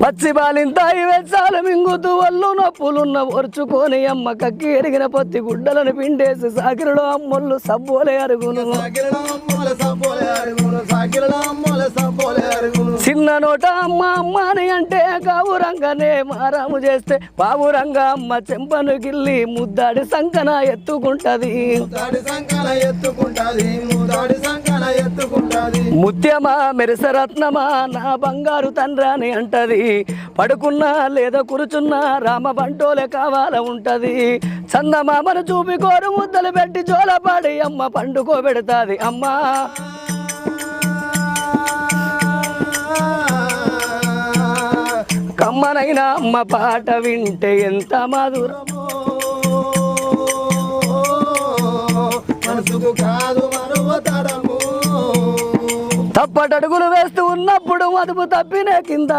పచ్చి బాలింతాయి వెచ్చాలు మింగుతూ ఒళ్ళు నొప్పులున్న ఒరుచుకొని అమ్మ కక్కి ఎరిగిన పత్తి గుడ్డలను పిండేసి సాకిరలో అమ్మొళ్ళు సబ్బోలే అరుగును చిన్న నోట అమ్మ అమ్మని అంటే కావురంగానే మారాము చేస్తే పావురంగా అమ్మ చెంపను గిల్లి ముద్దాడి సంకన ఎత్తుకుంటది ముత్యమా మెరిసరత్నమా నా బంగారు తండ్రాని అంటది పడుకున్నా లేదా కూర్చున్నా రామ బంటోలే కావాల ఉంటది చందమామను చూపి కోరు ముద్దలు పెట్టి జోలపాడి అమ్మ పండుకోబెడతాది అమ్మా కమ్మనైనా అమ్మ పాట వింటే ఎంత మధురమో మనసుకు కాదు మరువతరము తప్పటడుగులు వేస్తూ ఉన్నప్పుడు మదుపు తప్పిన కింద